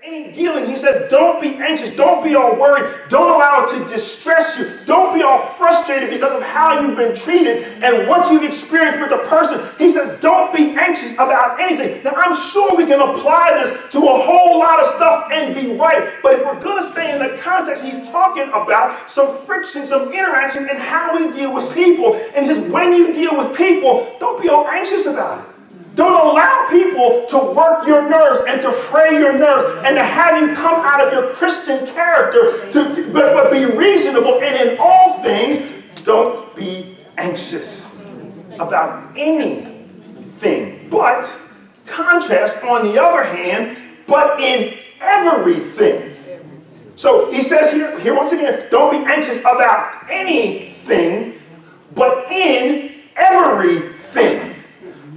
any dealing, he says, don't be anxious. Don't be all worried. Don't allow it to distress you. Don't be all frustrated because of how you've been treated and what you've experienced with the person. He says, don't be anxious about anything. Now, I'm sure we can apply this to a whole lot of stuff and be right. But if we're going to stay in the context, he's talking about some friction, some interaction, and how we deal with people. And he says, when you deal with people, don't be all anxious about it. Don't allow people to work your nerves and to fray your nerves and to have you come out of your Christian character, but be reasonable. And in all things, don't be anxious about anything. But, contrast, on the other hand, but in everything. So he says here once again, don't be anxious about anything, but in everything.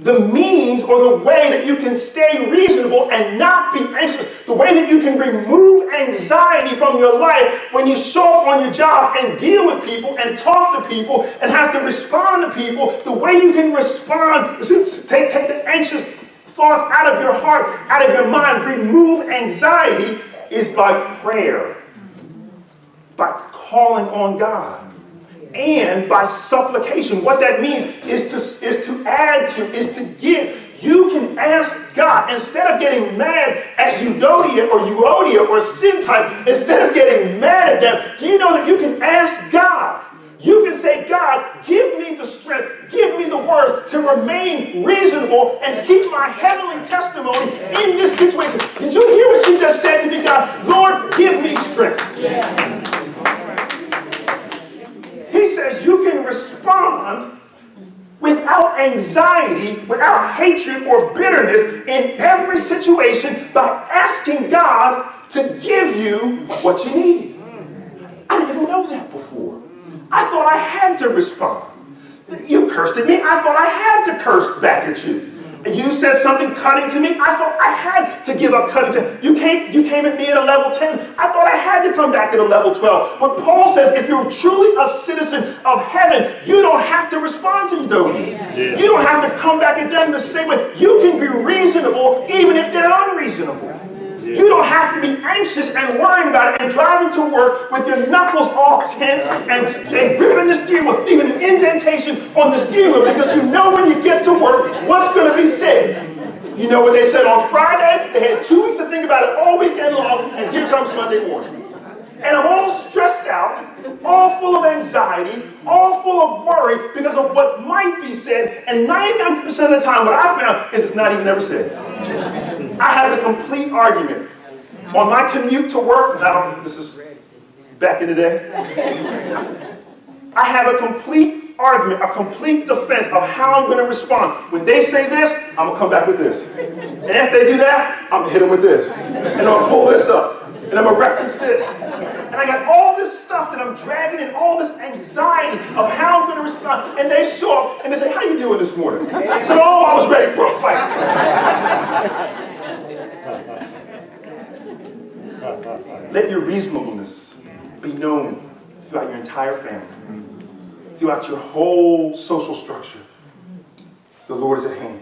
The means or the way that you can stay reasonable and not be anxious, the way that you can remove anxiety from your life when you show up on your job and deal with people and talk to people and have to respond to people, the way you can respond, take the anxious thoughts out of your heart, out of your mind, remove anxiety, is by prayer, by calling on God. And by supplication. What that means is to add to, is to give. You can ask God, instead of getting mad at Euodia or Syntyche, instead of getting mad at them, do you know that you can ask God? You can say, God, give me the strength, give me the word to remain reasonable and keep my heavenly testimony in this situation. Did you hear what she just said to me, God? Lord, give me strength. Yeah. He says you can respond without anxiety, without hatred or bitterness in every situation by asking God to give you what you need. I didn't know that before. I thought I had to respond. You cursed at me. I thought I had to curse back at you. And you said something cutting to me. I thought I had to give up cutting to you. You came at me at a level 10. I thought I had to come back at a level 12. But Paul says if you're truly a citizen of heaven, you don't have to respond to them. Yeah. You don't have to come back at them the same way. You can be reasonable even if they're unreasonable. You don't have to be anxious and worrying about it and driving to work with your knuckles all tense and gripping the steering wheel, leaving an indentation on the steering wheel because you know when you get to work what's going to be said. You know what they said on Friday? They had 2 weeks to think about it all weekend long, and here comes Monday morning. And I'm all stressed out, all full of anxiety, all full of worry because of what might be said, and 99% of the time what I found is it's not even ever said. I had a complete argument on my commute to work. This is back in the day. I have a complete argument, a complete defense of how I'm going to respond. When they say this, I'm going to come back with this. And if they do that, I'm going to hit them with this. And I'm going to pull this up. And I'm going to reference this. And I got all this stuff that I'm dragging in, all this anxiety of how I'm going to respond. And they show up and they say, how you doing this morning? I said, oh, I was ready for a fight. Let your reasonableness be known throughout your entire family, throughout your whole social structure. The Lord is at hand.